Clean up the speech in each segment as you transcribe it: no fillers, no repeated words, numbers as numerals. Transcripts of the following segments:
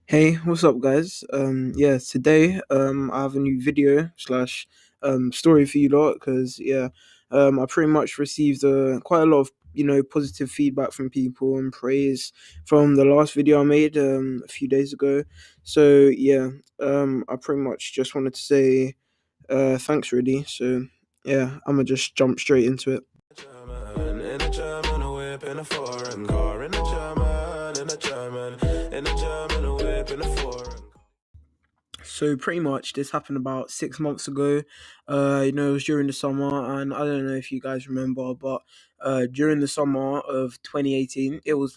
Hey, what's up, guys? Today I have a new video slash story for you lot because I pretty much received quite a lot of positive feedback from people and praise from the last video I made a few days ago. I pretty much just wanted to say thanks, really. I'm gonna just jump straight into it. German, in a German whip, in a foreign car, in a German, in a German whip, in a foreign car. So pretty much this happened about 6 months ago. It was during the summer, and I don't know if you guys remember, but during the summer of 2018, it was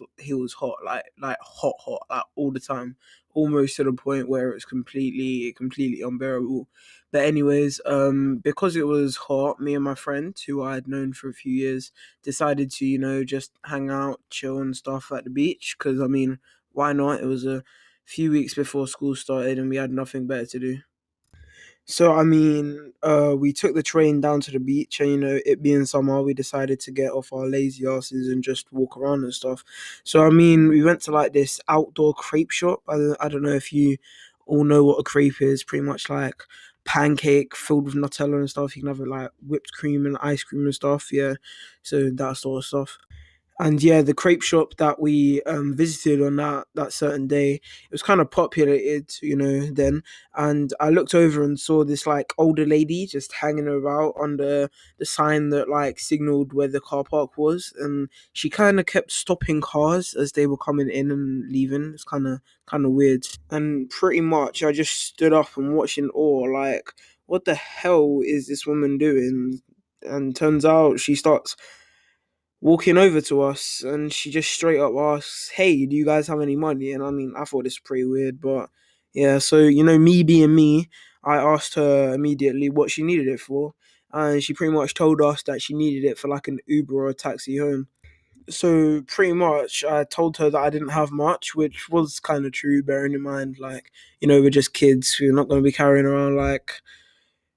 hot, like hot, like all the time, almost to the point where it was completely unbearable. But anyways, because it was hot, me and my friend, who I had known for a few years, decided to just hang out, chill and stuff at the beach. Because I mean, why not? It was a few weeks before school started and we had nothing better to do. We took the train down to the beach, and it being summer, we decided to get off our lazy asses and just walk around and stuff. We went to like this outdoor crepe shop. I don't know if you all know what a crepe is. Pretty much like pancake filled with Nutella and stuff. You can have it like whipped cream and ice cream and stuff. Yeah, so that sort of stuff. And yeah, the crepe shop that we visited on that certain day, it was kind of populated, then. And I looked over and saw this like older lady just hanging about under the sign that like signaled where the car park was, and she kind of kept stopping cars as they were coming in and leaving. It's kind of weird. And pretty much, I just stood up and watched in awe, like, what the hell is this woman doing? And turns out she starts walking over to us and she just straight up asks, "Hey, do you guys have any money?" And I mean, I thought this was pretty weird, but yeah, so me being me, I asked her immediately what she needed it for, and she pretty much told us that she needed it for like an Uber or a taxi home. So pretty much I told her that I didn't have much, which was kind of true, bearing in mind, like, we're just kids, we're not going to be carrying around like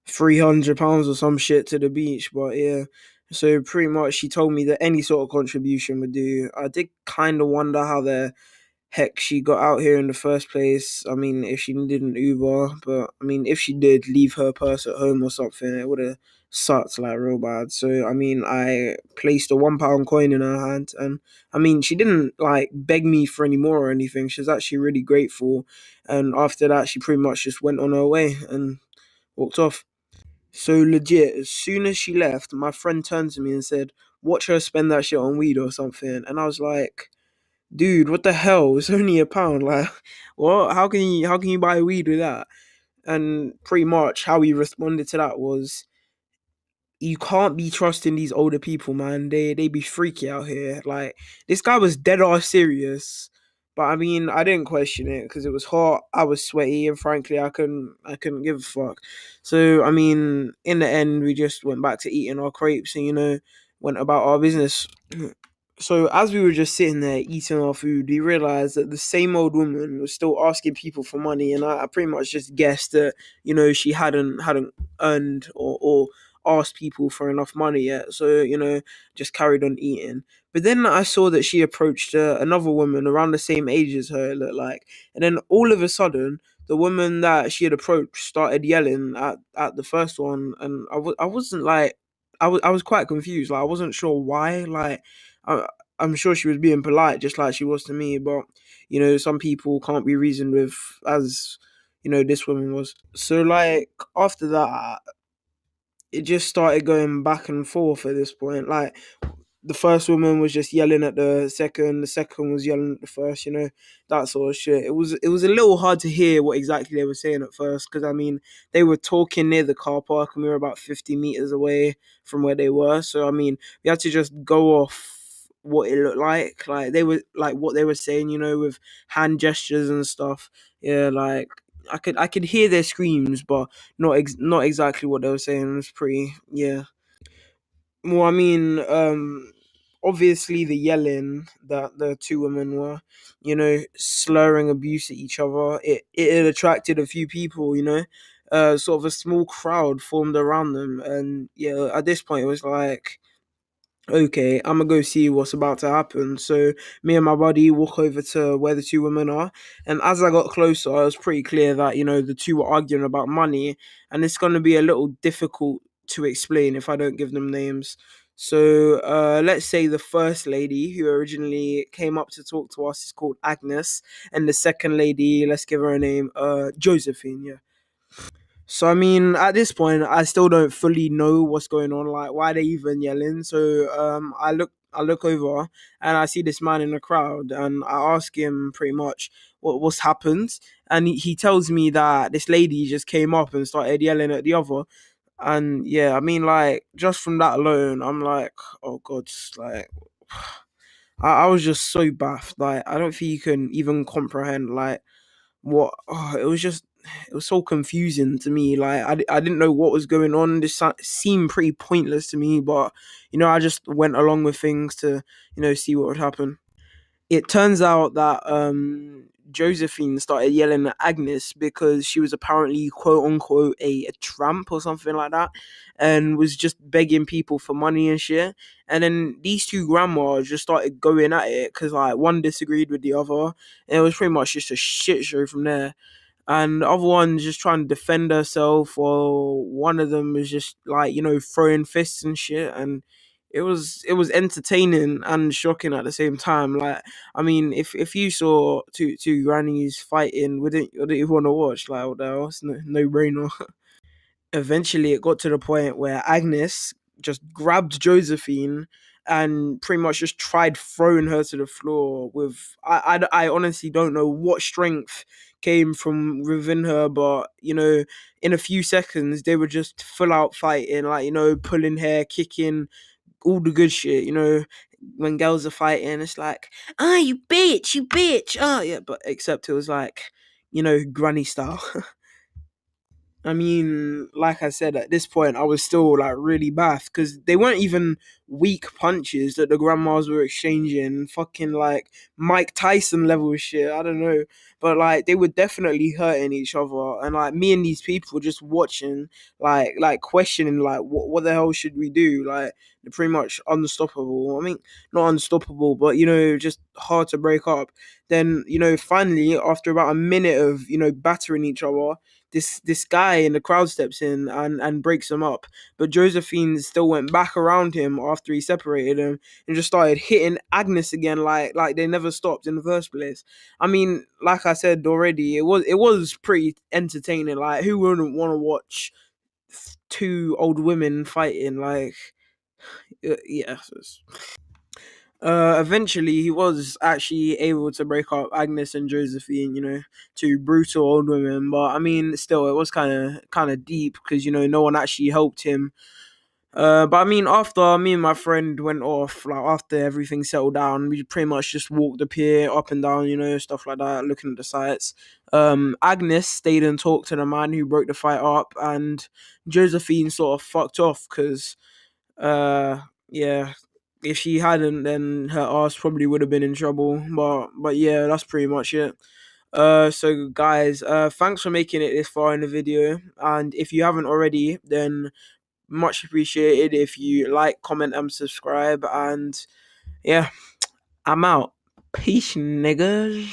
£300 or some shit to the beach. But yeah, so pretty much she told me that any sort of contribution would do. I did kind of wonder how the heck she got out here in the first place. I mean, if she needed an Uber, but I mean, if she did leave her purse at home or something, it would have sucked like real bad. So I mean, I placed a £1 coin in her hand, and I mean, she didn't like beg me for any more or anything. She was actually really grateful, and after that, she pretty much just went on her way and walked off. So legit, as soon as she left, my friend turned to me and said, "Watch her spend that shit on weed or something." And I was like, "Dude, what the hell? It's only £1. Like, what? How can you buy weed with that?" And pretty much how he responded to that was, you can't be trusting these older people, man. They be freaky out here. Like, this guy was dead ass serious. But I mean, I didn't question it because it was hot. I was sweaty, and frankly, I couldn't give a fuck. So I mean, in the end, we just went back to eating our crepes and went about our business. So as we were just sitting there eating our food, we realized that the same old woman was still asking people for money, and I pretty much just guessed that she hadn't earned or asked people for enough money yet. So just carried on eating. But then I saw that she approached another woman around the same age as her, it looked like, and then all of a sudden, the woman that she had approached started yelling at the first one, and I wasn't like. I was quite confused. Like, I wasn't sure why. Like, I, I'm sure she was being polite, just like she was to me. But some people can't be reasoned with, as this woman was. So like after that, it just started going back and forth at this point. Like, the first woman was just yelling at the second was yelling at the first, that sort of shit. It was a little hard to hear what exactly they were saying at first, because I mean, they were talking near the car park and we were about 50 meters away from where they were. So I mean, we had to just go off what it looked like they were like what they were saying, with hand gestures and stuff. Yeah, like I could hear their screams, but not exactly what they were saying. It was pretty, yeah. Well, I mean, obviously the yelling that the two women were, slurring abuse at each other. It had attracted a few people, sort of a small crowd formed around them, and yeah, at this point it was like, Okay, I'm gonna go see what's about to happen. So me and my buddy walk over to where the two women are, and as I got closer, it was pretty clear that the two were arguing about money, and it's gonna be a little difficult to explain if I don't give them names. So let's say the first lady who originally came up to talk to us is called Agnes, and the second lady, let's give her a name, Josephine. Yeah. So I mean, at this point, I still don't fully know what's going on. Like, why they even yelling? So I look over and I see this man in the crowd, and I ask him pretty much what's happened, and he tells me that this lady just came up and started yelling at the other. And yeah, I mean, like, just from that alone, I'm like, oh god, like. I was just so baffed. Like, I don't think you can even comprehend like what it was so confusing to me. Like, I didn't know what was going on. This seemed pretty pointless to me, but I just went along with things to see what would happen. It turns out that Josephine started yelling at Agnes because she was apparently quote unquote a tramp or something like that, and was just begging people for money and shit. And then these two grandmas just started going at it because like one disagreed with the other, and it was pretty much just a shit show from there. And the other one's just trying to defend herself, or one of them was just like throwing fists and shit. And it was entertaining and shocking at the same time. Like, I mean, if you saw two grannies fighting, wouldn't you want to watch? Like, what the hell? It's no brainer. Eventually it got to the point where Agnes just grabbed Josephine and pretty much just tried throwing her to the floor with I honestly don't know what strength came from within her, but in a few seconds they were just full out fighting, like pulling hair, kicking, all the good shit. When girls are fighting, it's like, ah, you bitch, you bitch, oh yeah, but except it was like granny style. I mean, like I said, at this point, I was still like really baffed because they weren't even weak punches that the grandmas were exchanging. Fucking like Mike Tyson level shit. I don't know, but like they were definitely hurting each other, and like me and these people just watching, like questioning, like what the hell should we do? Like they're pretty much unstoppable. I mean, not unstoppable, but just hard to break up. Then finally, after about a minute of battering each other, this guy in the crowd steps in and breaks him up. But Josephine still went back around him after he separated him and just started hitting Agnes again, like they never stopped in the first place. I mean, like I said already, it was pretty entertaining. Like, who wouldn't want to watch two old women fighting? Like, yeah. Eventually, he was actually able to break up Agnes and Josephine, two brutal old women. But I mean, still, it was kind of deep because no one actually helped him. But I mean, after me and my friend went off, like after everything settled down, we pretty much just walked the pier up and down, stuff like that, looking at the sights. Agnes stayed and talked to the man who broke the fight up, and Josephine sort of fucked off because yeah, if she hadn't, then her ass probably would have been in trouble. But yeah, that's pretty much it. So guys, thanks for making it this far in the video, and if you haven't already, then much appreciated if you like, comment, and subscribe. And yeah, I'm out. Peace, niggas.